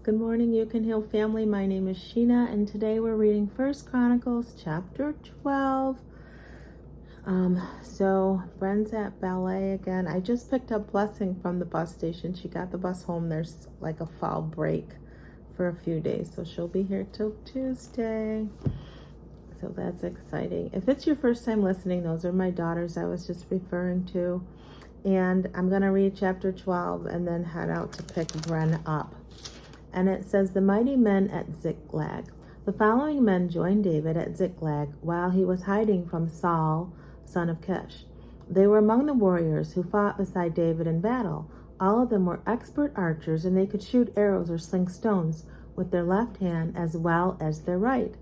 Good morning, You Can Heal family. My name is Shena, and today we're reading 1 Chronicles chapter 12. So Bren's at ballet again. I just picked up Blessing from the bus station. She got the bus home. There's like a fall break for a few days, so she'll be here till Tuesday. So that's exciting. If it's your first time listening, those are my daughters I was just referring to. And I'm going to read chapter 12 and then head out to pick Bren up. And it says, the mighty men at Ziklag. The following men joined David at Ziklag while he was hiding from Saul, son of Kish. They were among the warriors who fought beside David in battle. All of them were expert archers, and they could shoot arrows or sling stones with their left hand as well as their right.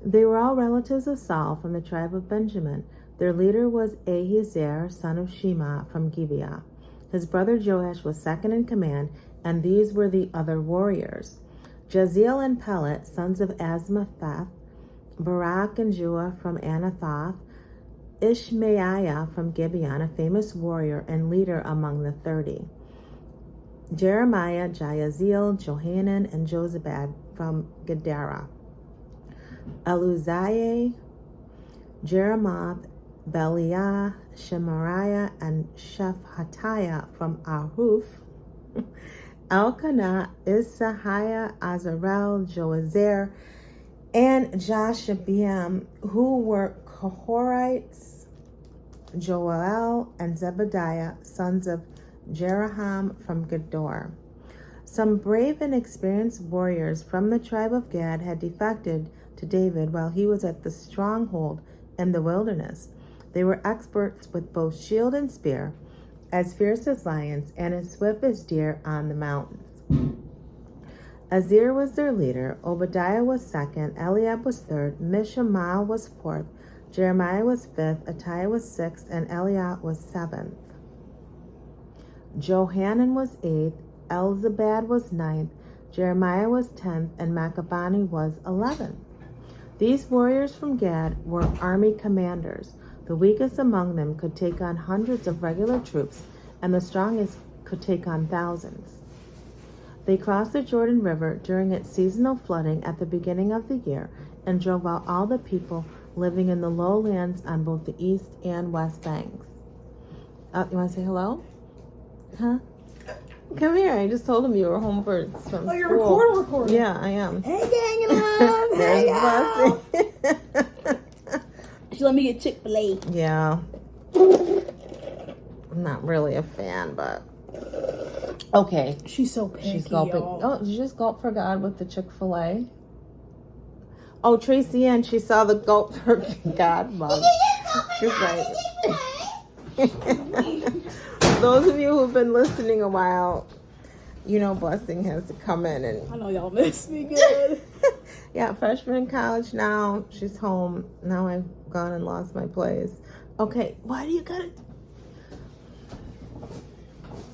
They were all relatives of Saul from the tribe of Benjamin. Their leader was Ahiezer, son of Shema, from Gibeah. His brother Joash was second in command, and these were the other warriors: Jaziel and Pelet, sons of Azmapheth, Barak and Jua from Anathoth, Ishmaiah from Gibeon, a famous warrior and leader among the 30, Jeremiah, Jahaziel, Johanan, and Jozabad from Gedera, Eluzai, Jeremoth, Beliah, Shemariah, and Shephatiah from Ahuf, Elkanah, Isahiah, Azarel, Joazer, and Jashabeam, who were Kohorites, Joel and Zebediah, sons of Jeraham from Gedor. Some brave and experienced warriors from the tribe of Gad had defected to David while he was at the stronghold in the wilderness. They were experts with both shield and spear, as fierce as lions and as swift as deer on the mountains. Azir was their leader, Obadiah was second, Eliab was third, Mishama was fourth, Jeremiah was fifth, Attiah was sixth, and Eliah was seventh. Johanan was eighth, Elzabad was ninth, Jeremiah was 10th, and Machabani was 11th. These warriors from Gad were army commanders. The weakest among them could take on hundreds of regular troops, and the strongest could take on thousands. They crossed the Jordan River during its seasonal flooding at the beginning of the year and drove out all the people living in the lowlands on both the east and west banks. You want to say hello? Huh? Come here. I just told him you were home from school. Oh, you're recording? Yeah, I am. Hey, gang and love. Hey, There's Blessing. She let me get Chick-fil-A. Yeah. I'm not really a fan, but okay. She's so picky, She's gulping. y'all. Oh, did you just gulp for God with the Chick-fil-A? Oh, Tracy Ann, she saw the gulp for God mug. She's like, those of you who've been listening a while, you know Blessing has to come in and... I know y'all miss me good. Yeah, freshman in college now. She's home. Now I've gone and lost my place. Okay, why do you gotta...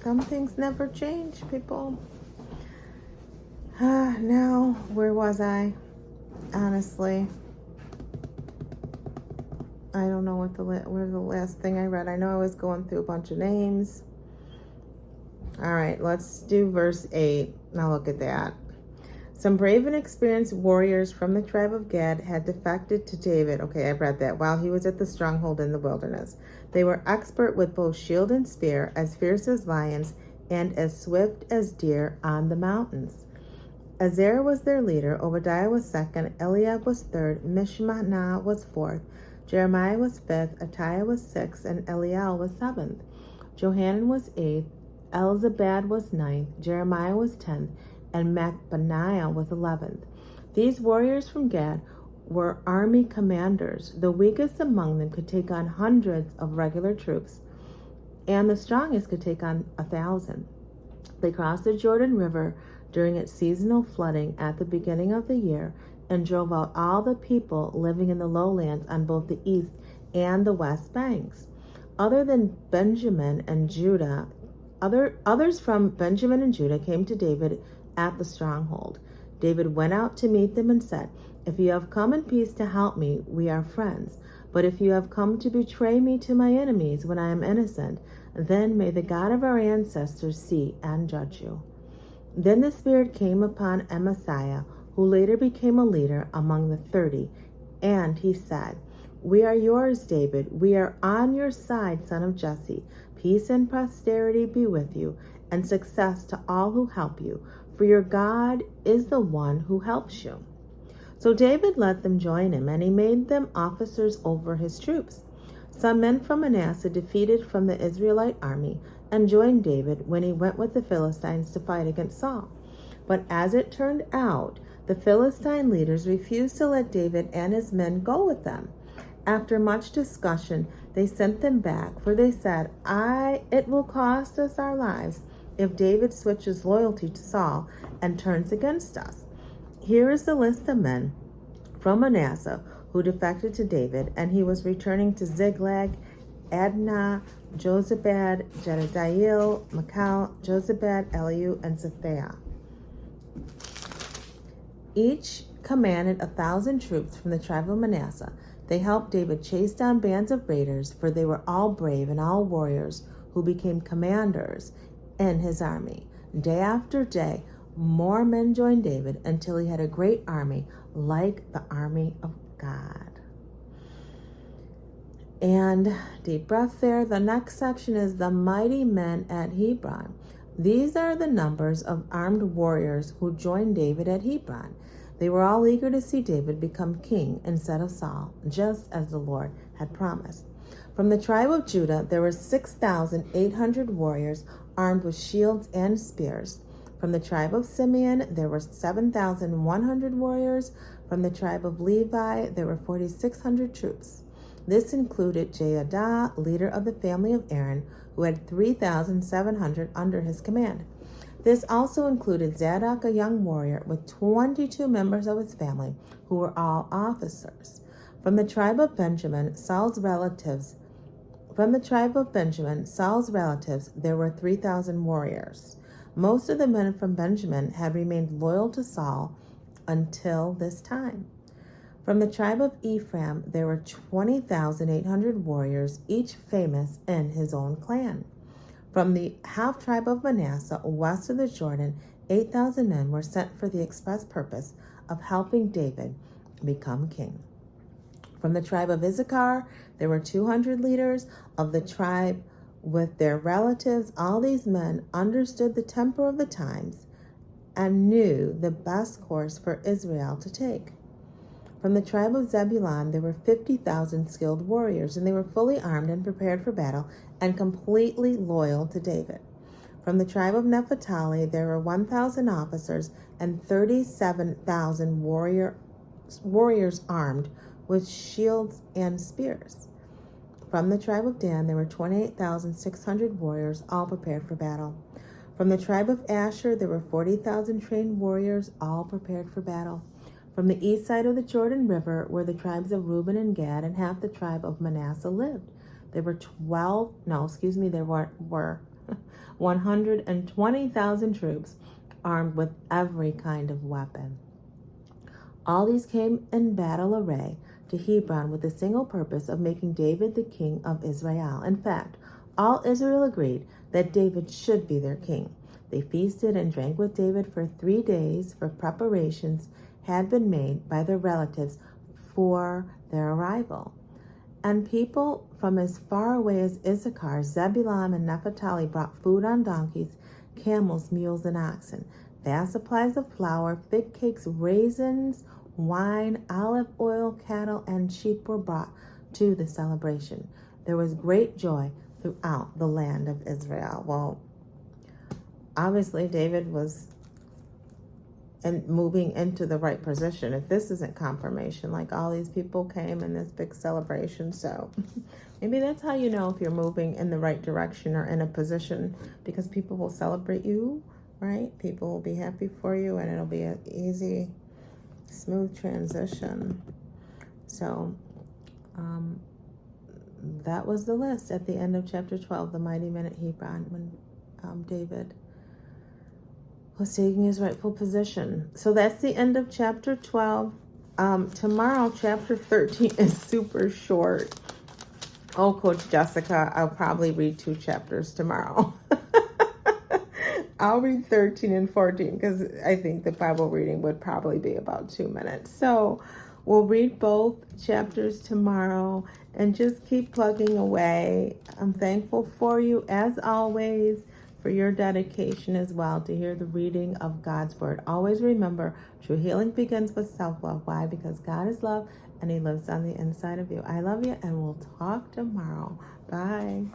Some things never change, people. Now, where was I? Honestly, I don't know what where's the last thing I read. I know I was going through a bunch of names. All right, let's do verse 8. Now look at that. Some brave and experienced warriors from the tribe of Gad had defected to David. Okay, I read that. While he was at the stronghold in the wilderness. They were expert with both shield and spear, as fierce as lions, and as swift as deer on the mountains. Azar was their leader, Obadiah was second, Eliab was third, Mishmana was fourth, Jeremiah was fifth, Attiah was sixth, and Eliel was seventh. Johanan was eighth, Elzabad was ninth, Jeremiah was 10th, and Machabaniah was 11th. These warriors from Gad were army commanders. The weakest among them could take on hundreds of regular troops, and the strongest could take on 1,000. They crossed the Jordan River during its seasonal flooding at the beginning of the year and drove out all the people living in the lowlands on both the east and the west banks. Other than Benjamin and Judah, others from Benjamin and Judah came to David at the stronghold. David went out to meet them and said, "If you have come in peace to help me, we are friends. But if you have come to betray me to my enemies when I am innocent, then may the God of our ancestors see and judge you." Then the Spirit came upon Amasiah, who later became a leader among the 30, and he said, "We are yours, David. We are on your side, son of Jesse. Peace and prosperity be with you, and success to all who help you, for your God is the one who helps you." So David let them join him, and he made them officers over his troops. Some men from Manasseh defeated from the Israelite army and joined David when he went with the Philistines to fight against Saul. But as it turned out, the Philistine leaders refused to let David and his men go with them. After much discussion, they sent them back, for they said, "It will cost us our lives if David switches loyalty to Saul and turns against us." Here is the list of men from Manasseh who defected to David, and he was returning to Ziklag: Adnah, Jozabad, Jedidiah, Michal, Jozabad, Eliu, and Zephiah. Each commanded 1,000 troops from the tribe of Manasseh. They helped David chase down bands of raiders, for they were all brave and all warriors who became commanders in his army. Day after day, more men joined David until he had a great army, like the army of God. And deep breath there. The next section is the mighty men at Hebron. These are the numbers of armed warriors who joined David at Hebron. They were all eager to see David become king instead of Saul, just as the Lord had promised. From the tribe of Judah, there were 6,800 warriors armed with shields and spears. From the tribe of Simeon, there were 7,100 warriors. From the tribe of Levi, there were 4,600 troops. This included Jehoiada, leader of the family of Aaron, who had 3,700 under his command. This also included Zadok, a young warrior, with 22 members of his family, who were all officers. From the tribe of Benjamin, Saul's relatives, there were 3,000 warriors. Most of the men from Benjamin had remained loyal to Saul until this time. From the tribe of Ephraim, there were 20,800 warriors, each famous in his own clan. From the half-tribe of Manasseh, west of the Jordan, 8,000 men were sent for the express purpose of helping David become king. From the tribe of Issachar, there were 200 leaders of the tribe with their relatives. All these men understood the temper of the times and knew the best course for Israel to take. From the tribe of Zebulun, there were 50,000 skilled warriors, and they were fully armed and prepared for battle and completely loyal to David. From the tribe of Naphtali, there were 1,000 officers and 37,000 warriors armed with shields and spears. From the tribe of Dan, there were 28,600 warriors, all prepared for battle. From the tribe of Asher, there were 40,000 trained warriors, all prepared for battle. From the east side of the Jordan River, where the tribes of Reuben and Gad and half the tribe of Manasseh lived, there were 120,000 troops armed with every kind of weapon. All these came in battle array to Hebron with the single purpose of making David the king of Israel. In fact, all Israel agreed that David should be their king. They feasted and drank with David for 3 days, for preparations had been made by their relatives for their arrival. And people from as far away as Issachar, Zebulun, and Naphtali brought food on donkeys, camels, mules, and oxen, vast supplies of flour, fig cakes, raisins, wine, olive oil, cattle, and sheep were brought to the celebration. There was great joy throughout the land of Israel. Well, obviously David was moving into the right position. If this isn't confirmation, like all these people came in this big celebration, so maybe that's how you know if you're moving in the right direction or in a position, because people will celebrate you, right? People will be happy for you, and it'll be an easy, smooth transition. So that was the list at the end of chapter 12, the mighty men at Hebron, when David was taking his rightful position. So that's the end of chapter 12. Tomorrow, chapter 13 is super short. Oh, Coach Jessica, I'll probably read 2 chapters tomorrow. I'll read 13 and 14 because I think the Bible reading would probably be about 2 minutes. So we'll read both chapters tomorrow and just keep plugging away. I'm thankful for you, as always, for your dedication as well to hear the reading of God's Word. Always remember, true healing begins with self-love. Why? Because God is love and He lives on the inside of you. I love you, and we'll talk tomorrow. Bye.